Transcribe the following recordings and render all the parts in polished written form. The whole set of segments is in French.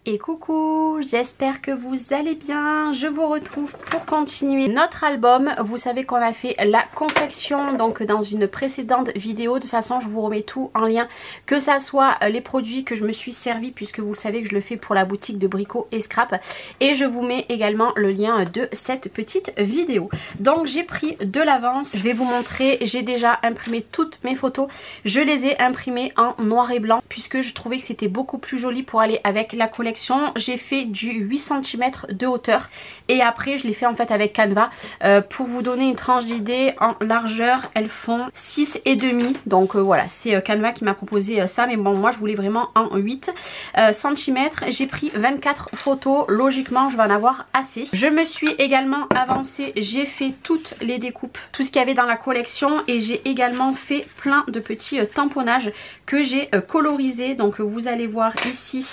Et coucou, j'espère que vous allez bien. Je vous retrouve pour continuer notre album. Vous savez qu'on a fait la confection donc dans une précédente vidéo. De toute façon, je vous remets tout en lien, que ça soit les produits que je me suis servi, puisque vous le savez que je le fais pour la boutique de Brico et Scrap. Et je vous mets également le lien de cette petite vidéo. Donc j'ai pris de l'avance. Je vais vous montrer, j'ai déjà imprimé toutes mes photos. Je les ai imprimées en noir et blanc, puisque je trouvais que c'était beaucoup plus joli pour aller avec la collection. J'ai fait du 8 cm de hauteur et après je l'ai fait en fait avec Canva. Pour vous donner une tranche d'idée, en largeur elles font 6,5. Donc voilà, c'est Canva qui m'a proposé ça, mais bon moi je voulais vraiment en 8 cm. J'ai pris 24 photos, logiquement je vais en avoir assez. Je me suis également avancée, j'ai fait toutes les découpes, tout ce qu'il y avait dans la collection, et j'ai également fait plein de petits tamponnages que j'ai colorisés. Donc vous allez voir ici,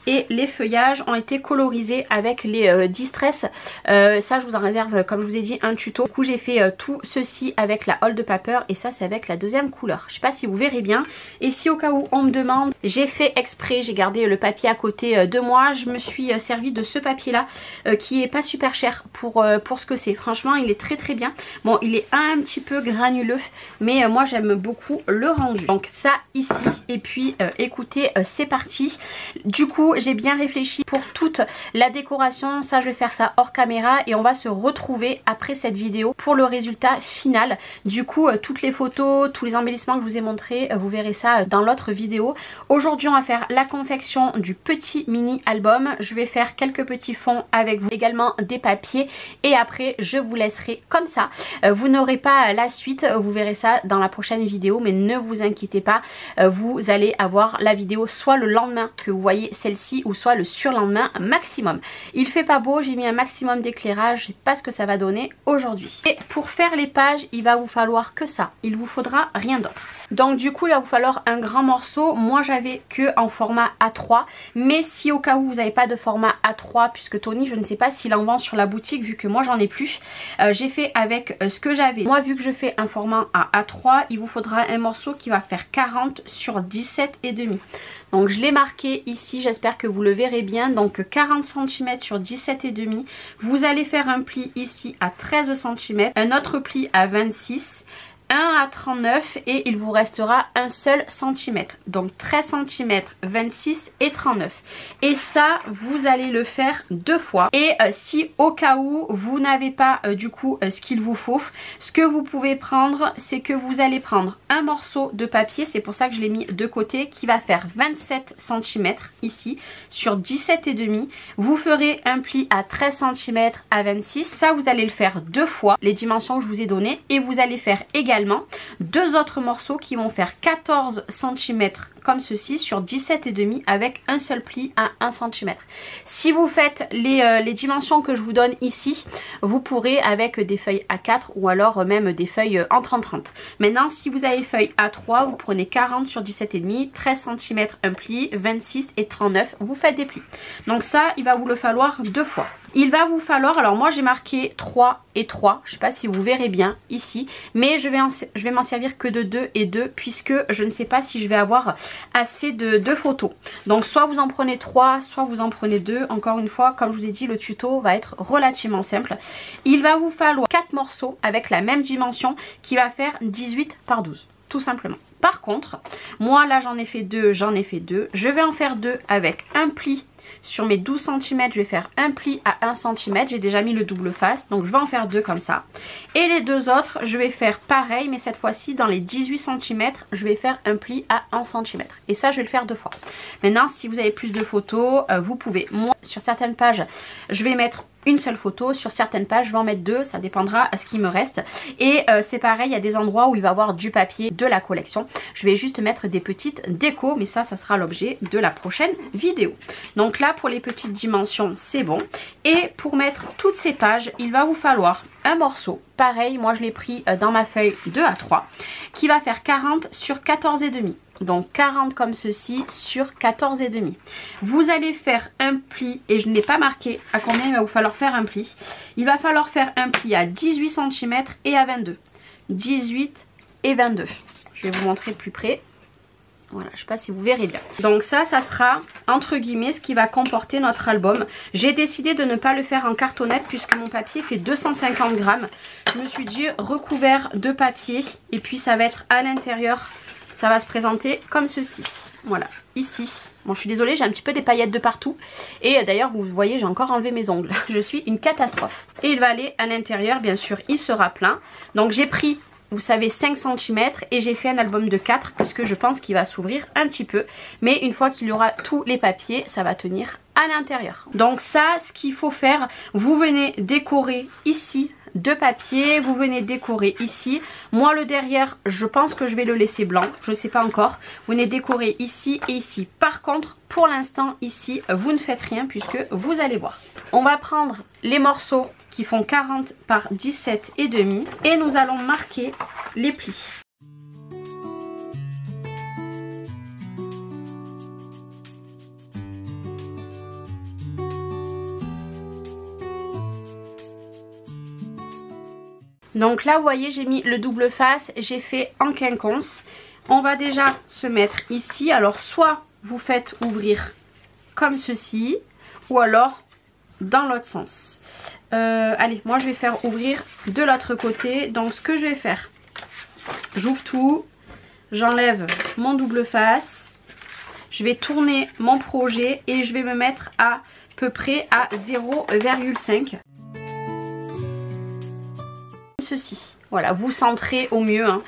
et les feuillages ont été colorisés avec les Distress. Ça je vous en réserve, comme je vous ai dit, un tuto. Du coup j'ai fait tout ceci avec la Hold Paper, et ça c'est avec la deuxième couleur. Je sais pas si vous verrez bien, et si au cas où on me demande, j'ai fait exprès, j'ai gardé le papier à côté de moi. Je me suis servi de ce papier là qui est pas super cher pour ce que c'est. Franchement il est très très bien. Bon il est un petit peu granuleux, mais moi j'aime beaucoup le rendu. Donc ça ici, et puis écoutez, c'est parti. Du coup j'ai bien réfléchi pour toute la décoration. Ça je vais faire ça hors caméra, et on va se retrouver après cette vidéo pour le résultat final. Du coup toutes les photos, tous les embellissements que je vous ai montrés, vous verrez ça dans l'autre vidéo. Aujourd'hui on va faire la confection du petit mini album. Je vais faire quelques petits fonds avec vous, également des papiers, et après je vous laisserai comme ça. Vous n'aurez pas la suite, vous verrez ça dans la prochaine vidéo, mais ne vous inquiétez pas, vous allez avoir la vidéo soit le lendemain que vous voyez celle-ci, ou soit le surlendemain maximum. Il fait pas beau, j'ai mis un maximum d'éclairage, je sais pas ce que ça va donner aujourd'hui. Et pour faire les pages, il va vous falloir que ça, il vous faudra rien d'autre. Donc du coup il va vous falloir un grand morceau. Moi j'avais que en format A3, mais si au cas où vous n'avez pas de format A3, puisque Tony je ne sais pas s'il en vend sur la boutique, vu que moi j'en ai plus, j'ai fait avec ce que j'avais. Moi vu que je fais un format à A3, il vous faudra un morceau qui va faire 40 sur 17,5. Donc je l'ai marqué ici, j'espère que vous le verrez bien. Donc 40 cm sur 17,5. Vous allez faire un pli ici à 13 cm, un autre pli à 26, un à 39, et il vous restera un seul centimètre. Donc 13 cm, 26 et 39. Et ça, vous allez le faire deux fois. Et si au cas où vous n'avez pas du coup ce qu'il vous faut, ce que vous pouvez prendre, c'est que vous allez prendre un morceau de papier, c'est pour ça que je l'ai mis de côté, qui va faire 27 cm ici sur 17,5. Vous ferez un pli à 13 cm à 26. Ça, vous allez le faire deux fois, les dimensions que je vous ai données, et vous allez faire également deux autres morceaux qui vont faire 14 cm comme ceci sur 17,5 avec un seul pli à 1 cm. Si vous faites les dimensions que je vous donne ici, vous pourrez avec des feuilles A4 ou alors même des feuilles en 30-30. Maintenant si vous avez feuille A3, vous prenez 40 sur 17,5, 13 cm un pli, 26 et 39, vous faites des plis. Donc ça il va vous le falloir deux fois. Il va vous falloir, alors moi j'ai marqué 3 et 3, je ne sais pas si vous verrez bien ici, mais je vais m'en servir que de 2 et 2, puisque je ne sais pas si je vais avoir assez de photos. Donc soit vous en prenez 3, soit vous en prenez 2. Encore une fois, comme je vous ai dit, le tuto va être relativement simple. Il va vous falloir 4 morceaux avec la même dimension qui va faire 18 par 12, tout simplement. Par contre, moi là j'en ai fait 2, je vais en faire 2 avec un pli. Sur mes 12 cm, je vais faire un pli à 1 cm. J'ai déjà mis le double face, donc je vais en faire 2 comme ça. Et les deux autres, je vais faire pareil, mais cette fois-ci, dans les 18 cm, je vais faire un pli à 1 cm. Et ça, je vais le faire 2 fois. Maintenant, si vous avez plus de photos, vous pouvez. Moi, sur certaines pages, je vais mettre une seule photo, sur certaines pages je vais en mettre 2, ça dépendra à ce qui me reste. Et c'est pareil, il y a des endroits où il va y avoir du papier de la collection, je vais juste mettre des petites décos, mais ça sera l'objet de la prochaine vidéo. Donc là pour les petites dimensions c'est bon, et pour mettre toutes ces pages il va vous falloir un morceau, pareil moi je l'ai pris dans ma feuille 2 à 3, qui va faire 40 sur 14,5. Donc 40 comme ceci sur 14,5. Vous allez faire un pli, et je ne l'ai pas marqué à combien il va vous falloir faire un pli. Il va falloir faire un pli à 18 cm et à 22. 18 et 22. Je vais vous montrer de plus près. Voilà, je ne sais pas si vous verrez bien. Donc ça sera entre guillemets ce qui va comporter notre album. J'ai décidé de ne pas le faire en cartonnette puisque mon papier fait 250 grammes. Je me suis dit recouvert de papier et puis ça va être à l'intérieur. Ça va se présenter comme ceci. Voilà, ici. Bon, je suis désolée, j'ai un petit peu des paillettes de partout. Et d'ailleurs, vous voyez, j'ai encore enlevé mes ongles. Je suis une catastrophe. Et il va aller à l'intérieur, bien sûr, il sera plein. Donc j'ai pris, vous savez, 5 cm et j'ai fait un album de 4 puisque je pense qu'il va s'ouvrir un petit peu. Mais une fois qu'il y aura tous les papiers, ça va tenir à l'intérieur. Donc ça, ce qu'il faut faire, vous venez décorer ici de papier, vous venez décorer ici. Moi le derrière, je pense que je vais le laisser blanc, je ne sais pas encore. Vous venez décorer ici et ici. Par contre, pour l'instant ici, vous ne faites rien puisque vous allez voir. On va prendre les morceaux qui font 40 par 17 et demi et nous allons marquer les plis. Donc là vous voyez j'ai mis le double face, j'ai fait en quinconce. On va déjà se mettre ici. Alors soit vous faites ouvrir comme ceci ou alors dans l'autre sens. Allez, moi je vais faire ouvrir de l'autre côté. Donc ce que je vais faire, j'ouvre tout, j'enlève mon double face, je vais tourner mon projet et je vais me mettre à peu près à 0,5. Ceci, voilà, vous centrez au mieux hein.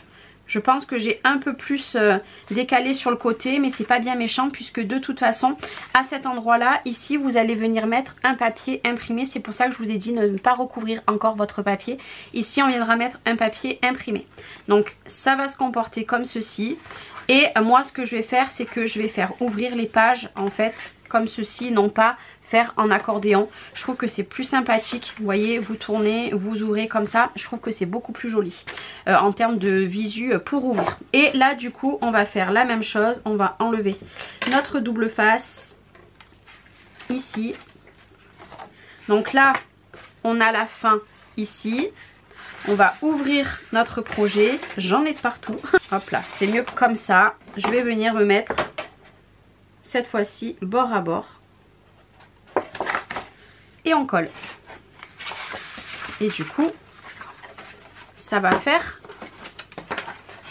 Je pense que j'ai un peu plus décalé sur le côté, mais c'est pas bien méchant puisque de toute façon à cet endroit là ici vous allez venir mettre un papier imprimé. C'est pour ça que je vous ai dit de ne pas recouvrir encore votre papier. Ici on viendra mettre un papier imprimé. Donc ça va se comporter comme ceci. Et moi ce que je vais faire, c'est que je vais faire ouvrir les pages en fait comme ceci, non pas faire en accordéon. Je trouve que c'est plus sympathique. Vous voyez, vous tournez, vous ouvrez comme ça. Je trouve que c'est beaucoup plus joli en termes de visu pour ouvrir. Et là du coup on va faire la même chose. On va enlever notre double face ici. Donc là on a la fin ici. On va ouvrir notre projet. J'en ai de partout. Hop là, c'est mieux comme ça. Je vais venir me mettre cette fois-ci bord à bord. Et on colle. Et du coup, ça va faire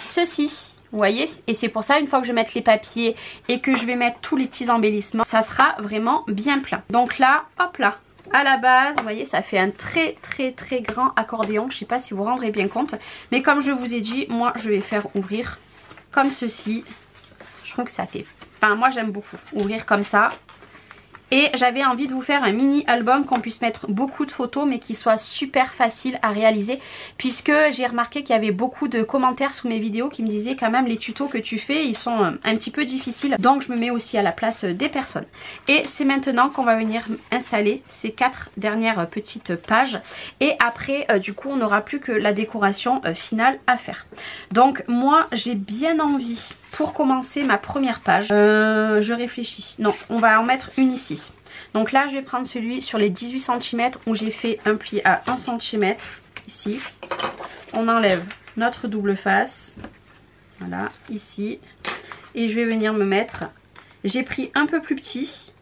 ceci. Vous voyez? Et c'est pour ça, une fois que je vais mettre les papiers et que je vais mettre tous les petits embellissements, ça sera vraiment bien plein. Donc là, hop là. À la base, vous voyez, ça fait un très grand accordéon. Je ne sais pas si vous vous rendrez bien compte. Mais comme je vous ai dit, moi, je vais faire ouvrir comme ceci. Je trouve que ça fait... Enfin, moi, j'aime beaucoup ouvrir comme ça. Et j'avais envie de vous faire un mini album qu'on puisse mettre beaucoup de photos mais qui soit super facile à réaliser, puisque j'ai remarqué qu'il y avait beaucoup de commentaires sous mes vidéos qui me disaient quand même les tutos que tu fais ils sont un petit peu difficiles, donc je me mets aussi à la place des personnes. Et c'est maintenant qu'on va venir installer ces 4 dernières petites pages et après du coup on n'aura plus que la décoration finale à faire. Donc moi j'ai bien envie, pour commencer ma première page, je réfléchis. Non, on va en mettre une ici. Donc là, je vais prendre celui sur les 18 cm où j'ai fait un pli à 1 cm. Ici. On enlève notre double face. Voilà, ici. Et je vais venir me mettre... J'ai pris un peu plus petit.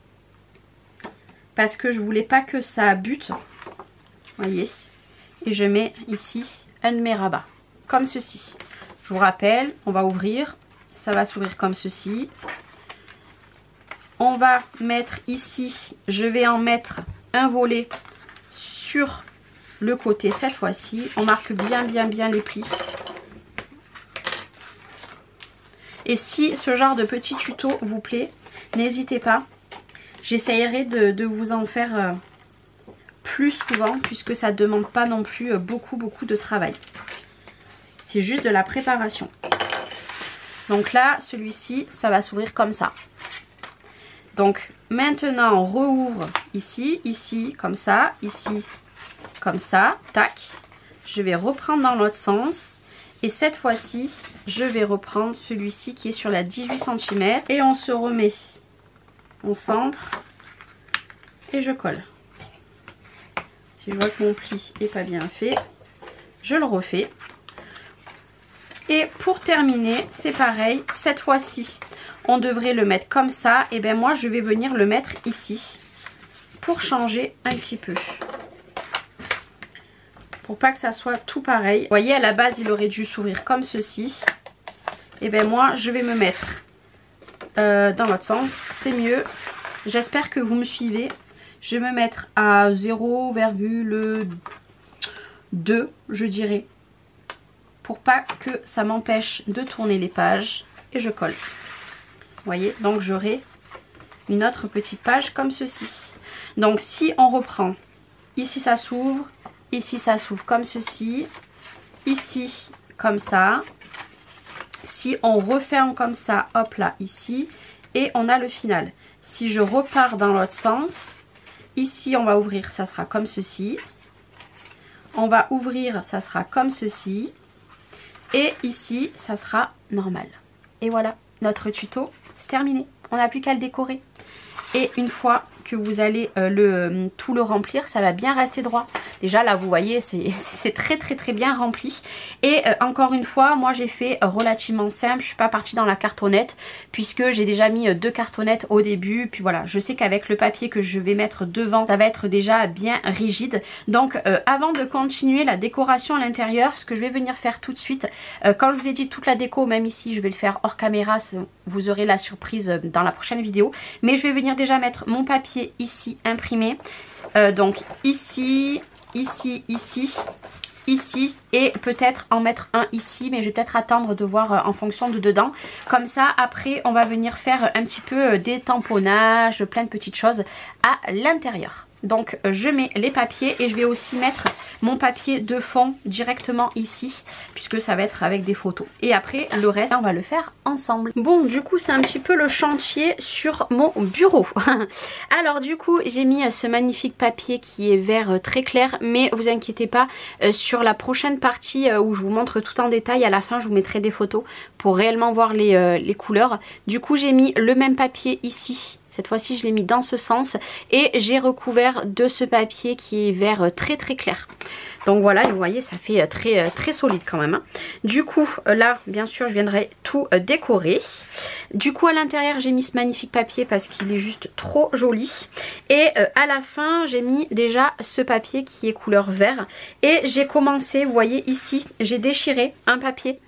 Parce que je voulais pas que ça bute. Voyez. Et je mets ici un de mes rabats. Comme ceci. Je vous rappelle, on va ouvrir... Ça va s'ouvrir comme ceci. On va mettre ici, je vais en mettre un volet sur le côté cette fois-ci. On marque bien les plis. Et si ce genre de petit tuto vous plaît, n'hésitez pas. J'essayerai de vous en faire plus souvent puisque ça ne demande pas non plus beaucoup de travail. C'est juste de la préparation. Donc là, celui-ci, ça va s'ouvrir comme ça. Donc maintenant, on rouvre ici, ici, comme ça, ici, comme ça, tac. Je vais reprendre dans l'autre sens. Et cette fois-ci, je vais reprendre celui-ci qui est sur la 18 cm. Et on se remet, on centre et je colle. Si je vois que mon pli n'est pas bien fait, je le refais. Et pour terminer, c'est pareil, cette fois-ci, on devrait le mettre comme ça. Et bien moi, je vais venir le mettre ici pour changer un petit peu. Pour pas que ça soit tout pareil. Vous voyez, à la base, il aurait dû s'ouvrir comme ceci. Et bien moi, je vais me mettre dans l'autre sens. C'est mieux. J'espère que vous me suivez. Je vais me mettre à 0,2, je dirais. Pour pas que ça m'empêche de tourner les pages. Et je colle. Vous voyez, donc j'aurai une autre petite page comme ceci. Donc si on reprend, ici ça s'ouvre. Ici ça s'ouvre comme ceci, ici comme ça. Si on referme comme ça, hop là, ici, et on a le final. Si je repars dans l'autre sens, ici on va ouvrir, ça sera comme ceci. On va ouvrir, ça sera comme ceci. Et ici, ça sera normal. Et voilà, notre tuto, c'est terminé. On n'a plus qu'à le décorer. Et une fois que vous allez tout le remplir, ça va bien rester droit. Déjà là vous voyez c'est très bien rempli. Et encore une fois, moi j'ai fait relativement simple. Je suis pas partie dans la cartonnette puisque j'ai déjà mis 2 cartonnettes au début. Puis voilà, je sais qu'avec le papier que je vais mettre devant, ça va être déjà bien rigide. Donc avant de continuer la décoration à l'intérieur, ce que je vais venir faire tout de suite, quand je vous ai dit toute la déco, même ici je vais le faire hors caméra, vous aurez la surprise dans la prochaine vidéo. Mais je vais venir déjà mettre mon papier ici imprimé. Donc ici, ici, ici, ici et peut-être en mettre un ici, mais je vais peut-être attendre de voir en fonction de dedans. Comme ça après on va venir faire un petit peu des tamponnages, plein de petites choses à l'intérieur. Donc je mets les papiers et je vais aussi mettre mon papier de fond directement ici puisque ça va être avec des photos. Et après le reste on va le faire ensemble. Bon du coup c'est un petit peu le chantier sur mon bureau. Alors du coup j'ai mis ce magnifique papier qui est vert très clair, mais vous inquiétez pas, sur la prochaine partie où je vous montre tout en détail, à la fin je vous mettrai des photos pour réellement voir les couleurs. Du coup j'ai mis le même papier ici. Cette fois-ci, je l'ai mis dans ce sens et j'ai recouvert de ce papier qui est vert très clair. Donc voilà, et vous voyez, ça fait très solide quand même. Hein. Du coup, là, bien sûr, je viendrai tout décorer. Du coup, à l'intérieur, j'ai mis ce magnifique papier parce qu'il est juste trop joli. Et à la fin, j'ai mis déjà ce papier qui est couleur vert. Et j'ai commencé, vous voyez ici, j'ai déchiré un papier.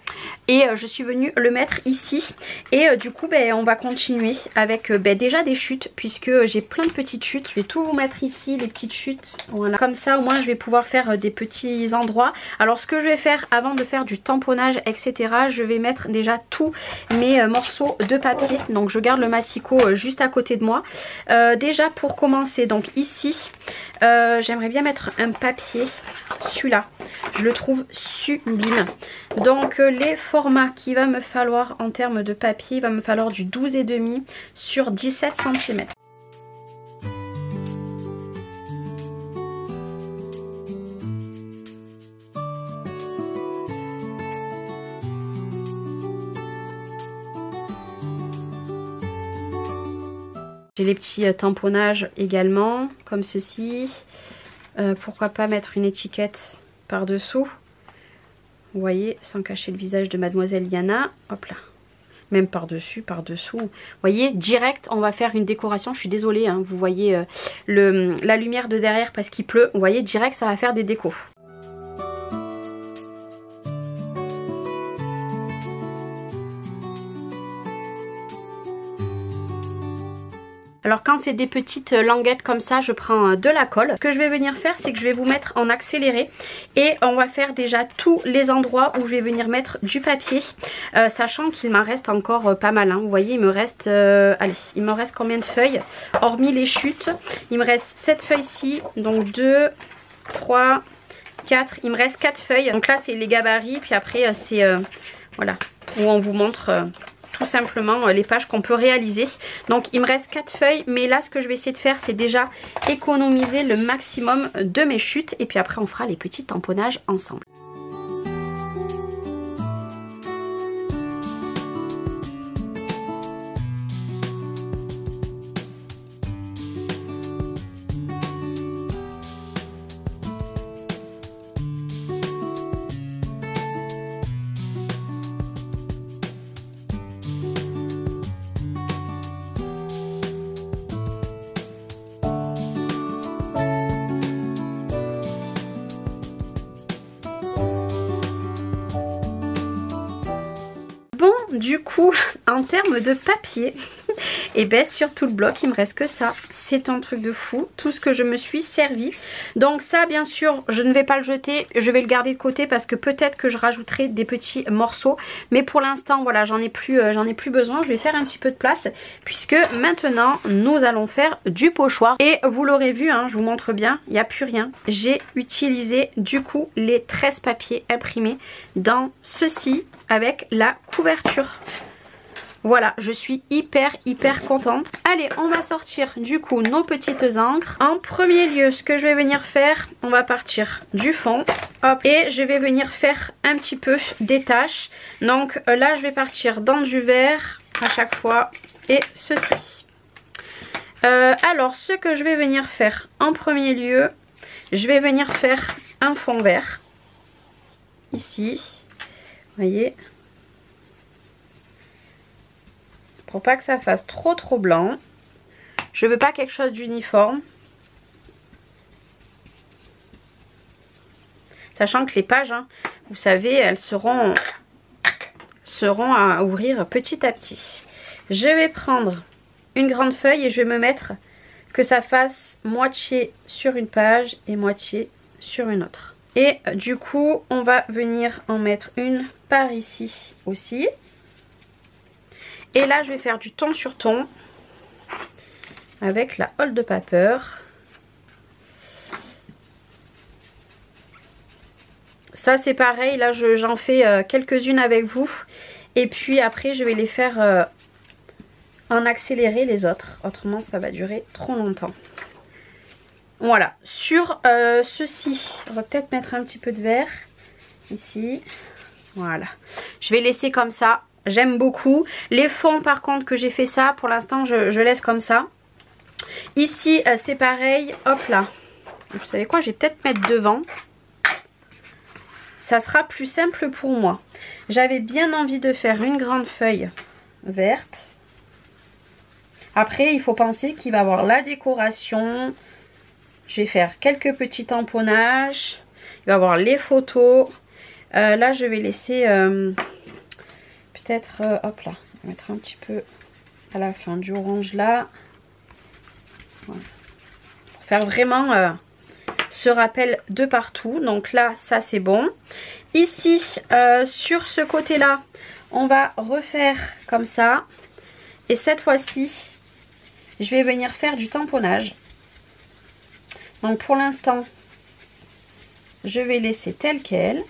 Et je suis venue le mettre ici. Et du coup, on va continuer avec déjà des chutes, puisque j'ai plein de petites chutes. Je vais tout vous mettre ici, les petites chutes. Voilà. Comme ça, au moins, je vais pouvoir faire des petits endroits. Alors, ce que je vais faire avant de faire du tamponnage, etc., je vais mettre déjà tous mes morceaux de papier. Donc, je garde le massicot juste à côté de moi. Déjà, pour commencer, donc ici, j'aimerais bien mettre un papier. Celui-là, je le trouve sublime. Donc, les formats qu'il va me falloir en termes de papier, il va me falloir du 12,5 sur 17 cm. J'ai les petits tamponnages également, comme ceci. Pourquoi pas mettre une étiquette par-dessous. Vous voyez, sans cacher le visage de Mademoiselle Yana. Hop là. Même par-dessus, par-dessous. Vous voyez, direct, on va faire une décoration. Je suis désolée, hein, vous voyez la lumière de derrière parce qu'il pleut. Vous voyez, direct, ça va faire des décos. Alors quand c'est des petites languettes comme ça, je prends de la colle. Ce que je vais venir faire, c'est que je vais vous mettre en accéléré. Et on va faire déjà tous les endroits où je vais venir mettre du papier. Sachant qu'il m'en reste encore pas mal. Hein. Vous voyez, il me reste... allez, il me reste combien de feuilles? Hormis les chutes, il me reste 7 feuilles-ci. Donc 2, 3, 4. Il me reste 4 feuilles. Donc là, c'est les gabarits. Puis après, c'est... voilà, où on vous montre... tout simplement les pages qu'on peut réaliser. Donc il me reste 4 feuilles, mais là ce que je vais essayer de faire, c'est déjà économiser le maximum de mes chutes et puis après on fera les petits tamponnages ensemble. du coup, en termes de papier, et ben sur tout le bloc, il me reste que ça. C'est un truc de fou, tout ce que je me suis servi. Donc ça, bien sûr, je ne vais pas le jeter, je vais le garder de côté parce que peut-être que je rajouterai des petits morceaux. Mais pour l'instant, voilà, j'en ai plus besoin. Je vais faire un petit peu de place puisque maintenant, nous allons faire du pochoir. Et vous l'aurez vu, hein, je vous montre bien, il n'y a plus rien. J'ai utilisé du coup les 13 papiers imprimés dans ceci avec la couverture. Voilà, je suis hyper contente. Allez, on va sortir du coup nos petites encres. En premier lieu, ce que je vais venir faire, on va partir du fond. Hop, et je vais venir faire un petit peu des taches. Donc là, je vais partir dans du vert à chaque fois et ceci. Alors, ce que je vais venir faire en premier lieu, je vais venir faire un fond vert. Ici, vous voyez. Pour pas que ça fasse trop blanc. Je veux pas quelque chose d'uniforme. Sachant que les pages, hein, vous savez, elles seront à ouvrir petit à petit. Je vais prendre une grande feuille et je vais me mettre que ça fasse moitié sur une page et moitié sur une autre. Et du coup, on va venir en mettre une par ici aussi. Et là, je vais faire du ton sur ton avec la Old Paper. Ça, c'est pareil. Là, j'en fais quelques-unes avec vous. Et puis après, je vais les faire en accéléré les autres. Autrement, ça va durer trop longtemps. Voilà. Sur ceci, on va peut-être mettre un petit peu de vert. Ici. Voilà. Je vais laisser comme ça. J'aime beaucoup. Les fonds par contre que j'ai fait ça, pour l'instant je laisse comme ça. Ici c'est pareil, hop là. Vous savez quoi, je vais peut-être mettre devant. Ça sera plus simple pour moi. J'avais bien envie de faire une grande feuille verte. Après il faut penser qu'il va y avoir la décoration. Je vais faire quelques petits tamponnages. Il va y avoir les photos. Là je vais laisser... peut-être, hop là, on va mettre un petit peu à la fin du orange là. Voilà. Pour faire vraiment ce rappel de partout. Donc là, ça c'est bon. Ici, sur ce côté-là, on va refaire comme ça. Et cette fois-ci, je vais venir faire du tamponnage. Donc pour l'instant, je vais laisser tel quel.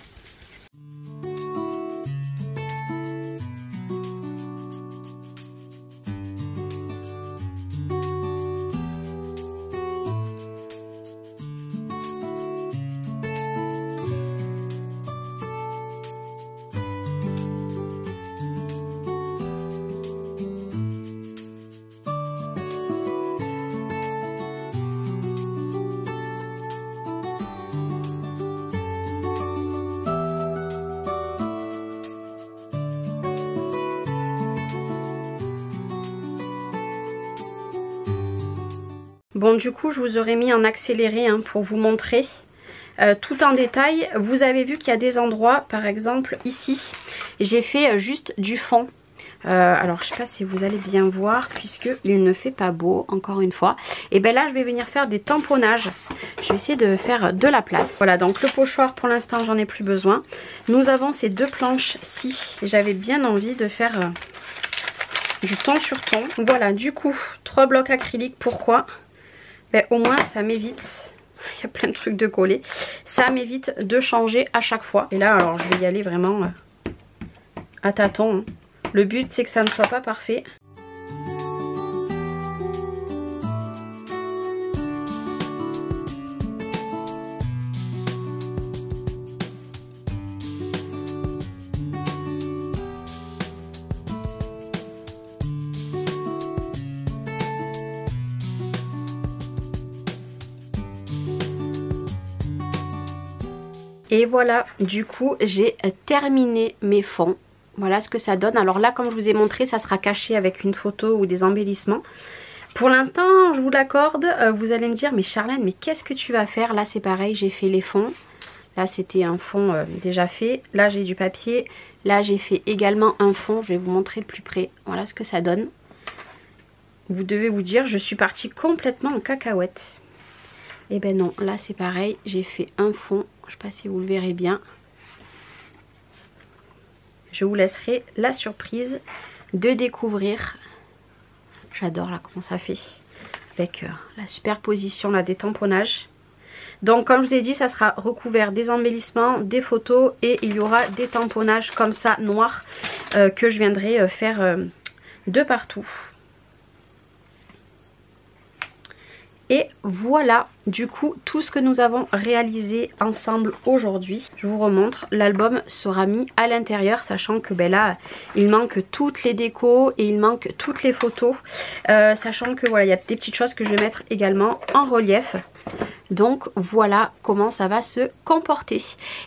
Bon, du coup, je vous aurais mis en accéléré hein, pour vous montrer tout en détail. Vous avez vu qu'il y a des endroits, par exemple ici, j'ai fait juste du fond. Alors, je sais pas si vous allez bien voir, puisqu'il ne fait pas beau, encore une fois. Et bien là, je vais venir faire des tamponnages. Je vais essayer de faire de la place. Voilà, donc le pochoir, pour l'instant, j'en ai plus besoin. Nous avons ces deux planches-ci. J'avais bien envie de faire du ton sur ton. Voilà, du coup, 3 blocs acryliques. Pourquoi ? Ben, au moins ça m'évite, il y a plein de trucs de coller, ça m'évite de changer à chaque fois. Et là alors je vais y aller vraiment à tâtons. Hein. Le but c'est que ça ne soit pas parfait. Et voilà, du coup, j'ai terminé mes fonds. Voilà ce que ça donne. Alors là, comme je vous ai montré, ça sera caché avec une photo ou des embellissements. Pour l'instant, je vous l'accorde. Vous allez me dire, mais Charlène, mais qu'est-ce que tu vas faire? Là, c'est pareil, j'ai fait les fonds. Là c'était un fond déjà fait. Là j'ai du papier. Là j'ai fait également un fond. Je vais vous montrer de plus près. Voilà ce que ça donne. Vous devez vous dire, je suis partie complètement en cacahuète. Et ben non, là c'est pareil. J'ai fait un fond. Je ne sais pas si vous le verrez bien. Je vous laisserai la surprise de découvrir. J'adore là comment ça fait. Avec la superposition là des tamponnages. Donc comme je vous ai dit, ça sera recouvert des embellissements, des photos et il y aura des tamponnages comme ça noirs que je viendrai faire de partout. Et voilà du coup tout ce que nous avons réalisé ensemble aujourd'hui. Je vous remontre, l'album sera mis à l'intérieur, sachant que ben là il manque toutes les décos et il manque toutes les photos, sachant que voilà, il y a des petites choses que je vais mettre également en relief. Donc voilà comment ça va se comporter.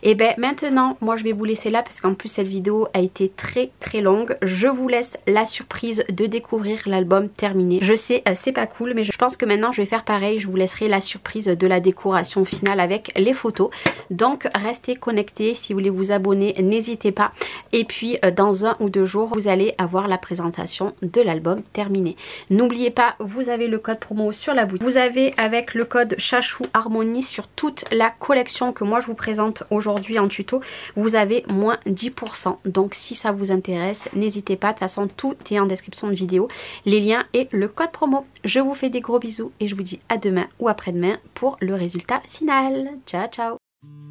Et ben maintenant moi je vais vous laisser là parce qu'en plus cette vidéo a été très longue. Je vous laisse la surprise de découvrir l'album terminé. Je sais c'est pas cool mais je pense que maintenant je vais faire pareil. Je vous laisserai la surprise de la décoration finale avec les photos. Donc restez connectés, si vous voulez vous abonner n'hésitez pas. Et puis dans 1 ou 2 jours vous allez avoir la présentation de l'album terminé. N'oubliez pas, vous avez le code promo sur la boutique. Vous avez avec le code Chachou Harmonie sur toute la collection que moi je vous présente aujourd'hui en tuto, vous avez moins 10%. Donc si ça vous intéresse, n'hésitez pas. De toute façon, tout est en description de vidéo. Les liens et le code promo. Je vous fais des gros bisous et je vous dis à demain ou après-demain pour le résultat final. Ciao, ciao!